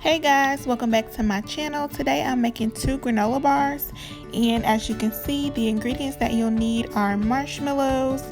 Hey guys, welcome back to my channel. Today I'm making 2 granola bars, and as you can see, the ingredients that you'll need are marshmallows,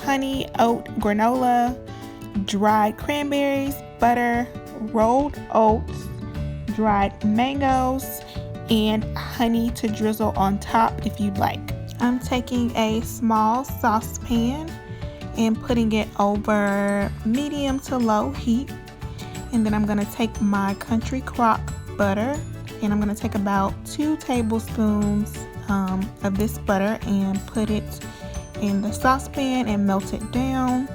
honey oat granola, dried cranberries, butter, rolled oats, dried mangoes, and honey to drizzle on top if you'd like. I'm taking a small saucepan and putting it over medium to low heat. And then I'm going to take my country crock butter, and I'm going to take about 2 tablespoons of this butter and put it in the saucepan and melt it down.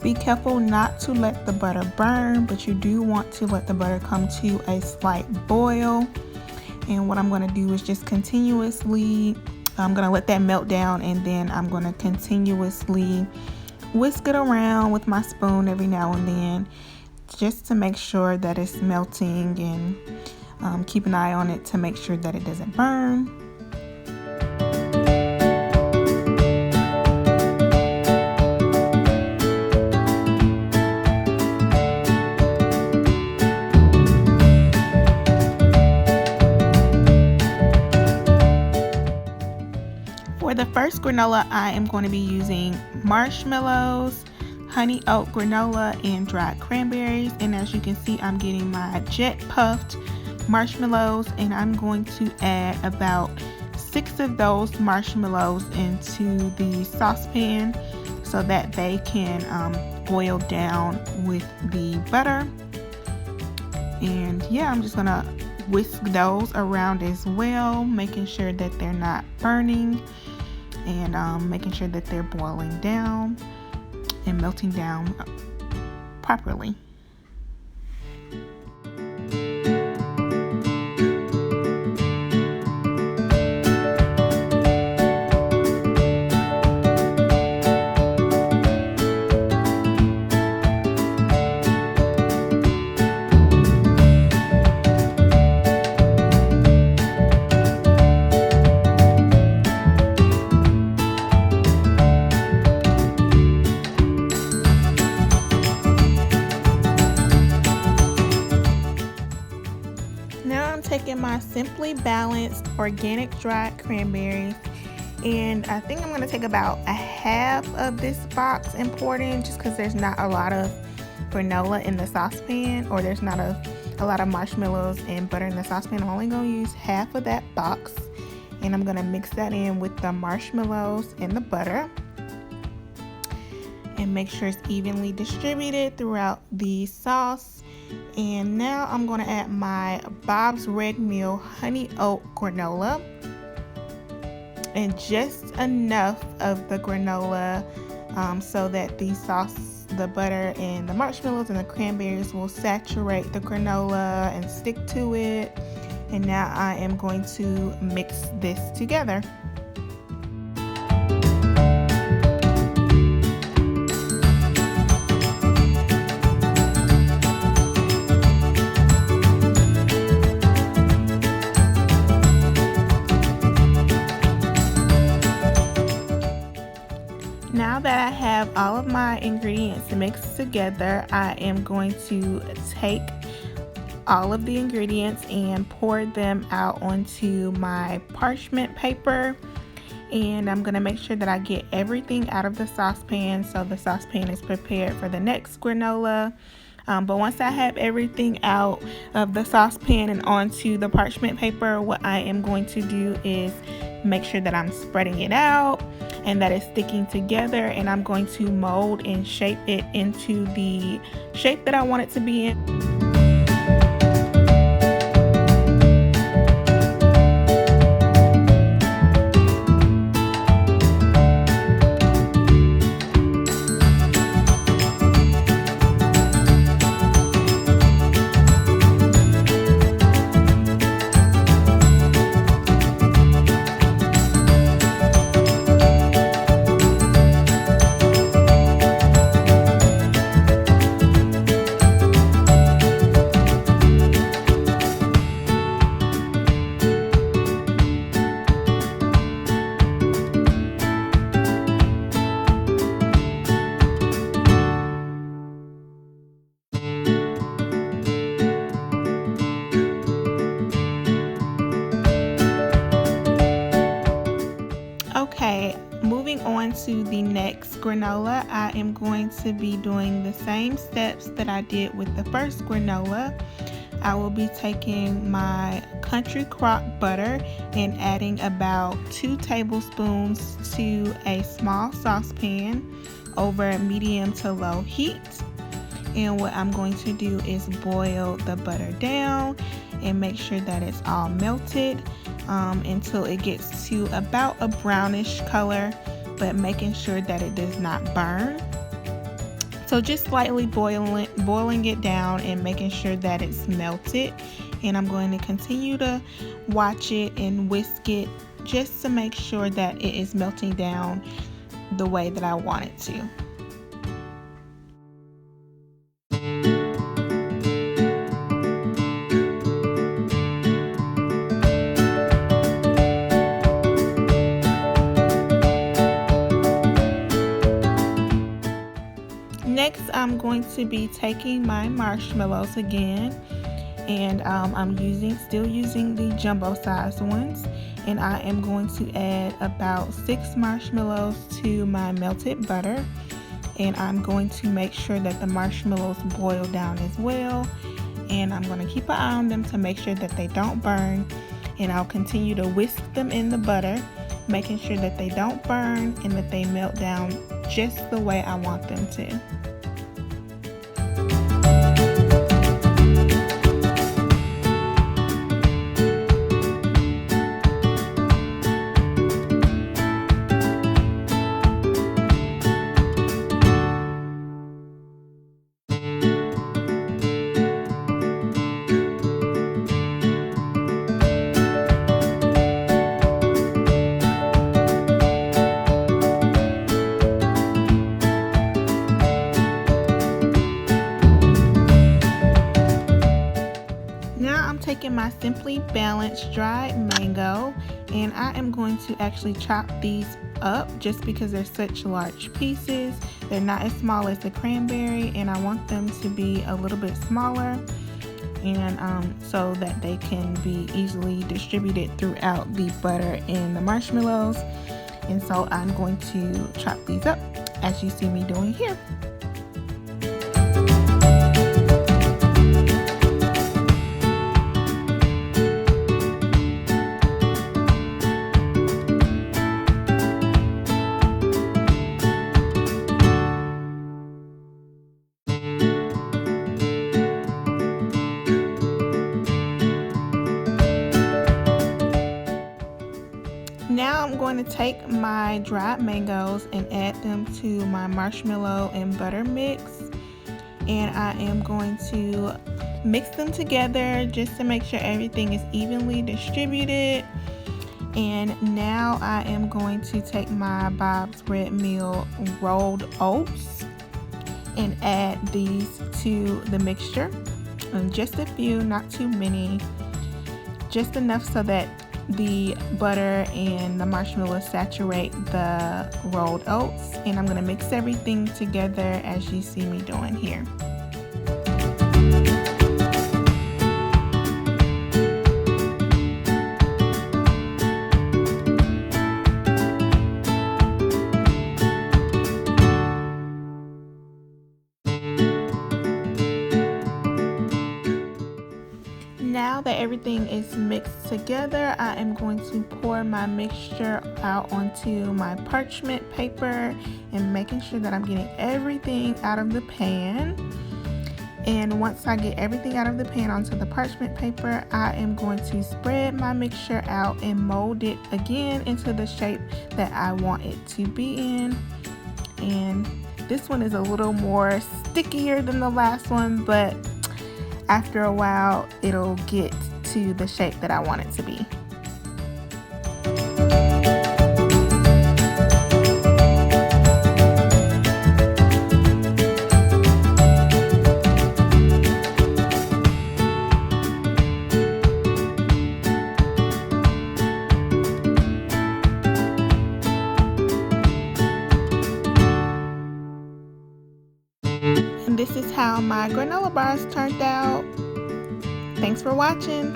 Be careful not to let the butter burn, but you do want to let the butter come to a slight boil. And what I'm going to do is just continuously, I'm going to let that melt down, and then I'm going to continuously whisk it around with my spoon every now and then, just to make sure that it's melting, and keep an eye on it to make sure that it doesn't burn. For the first granola, I am going to be using marshmallows, honey oat granola, and dried cranberries. And as you can see, I'm getting my jet puffed marshmallows, and I'm going to add about 6 of those marshmallows into the saucepan so that they can boil down with the butter. And yeah, I'm just gonna whisk those around as well, making sure that they're not burning, and making sure that they're boiling down and melting down properly. Taking my Simply Balanced organic dried cranberries, and I think I'm going to take about a half of this box and pour it in, just because there's not a lot of granola in the saucepan, or there's not a lot of marshmallows and butter in the saucepan. I'm only going to use half of that box, and I'm going to mix that in with the marshmallows and the butter and make sure it's evenly distributed throughout the sauce. And now I'm going to add my Bob's Red Mill honey oat granola, and just enough of the granola so that the sauce, the butter, and the marshmallows and the cranberries will saturate the granola and stick to it. And now I am going to mix this together. Now that I have all of my ingredients mixed together, I am going to take all of the ingredients and pour them out onto my parchment paper. And I'm going to make sure that I get everything out of the saucepan so the saucepan is prepared for the next granola. But once I have everything out of the saucepan and onto the parchment paper, what I am going to do is make sure that I'm spreading it out and that it's sticking together, and I'm going to mold and shape it into the shape that I want it to be in. granola, I am going to be doing the same steps that I did with the first granola. I will be taking my country crock butter and adding about 2 tablespoons to a small saucepan over medium to low heat. And what I'm going to do is boil the butter down and make sure that it's all melted until it gets to about a brownish color, but making sure that it does not burn. So just slightly boiling it down and making sure that it's melted. And I'm going to continue to watch it and whisk it just to make sure that it is melting down the way that I want it to. Next, I'm going to be taking my marshmallows again, and I'm still using the jumbo size ones, and I am going to add about 6 marshmallows to my melted butter, and I'm going to make sure that the marshmallows boil down as well, and I'm going to keep an eye on them to make sure that they don't burn, and I'll continue to whisk them in the butter, making sure that they don't burn and that they melt down just the way I want them to. Taking my Simply Balanced dried mango, and I am going to actually chop these up just because they're such large pieces. They're not as small as the cranberry, and I want them to be a little bit smaller, and so that they can be easily distributed throughout the butter and the marshmallows. And so I'm going to chop these up as you see me doing here. Now I'm going to take my dried mangoes and add them to my marshmallow and butter mix, and I am going to mix them together just to make sure everything is evenly distributed. And now I am going to take my Bob's Red Mill rolled oats and add these to the mixture, and just a few, not too many, just enough so that the butter and the marshmallows saturate the rolled oats. And I'm going to mix everything together as you see me doing here. Now that everything is mixed together, I am going to pour my mixture out onto my parchment paper and making sure that I'm getting everything out of the pan. And once I get everything out of the pan onto the parchment paper, I am going to spread my mixture out and mold it again into the shape that I want it to be in. And this one is a little more stickier than the last one, but after a while it'll get to the shape that I want it to be. And this is how my granola bars turned out. Thanks for watching.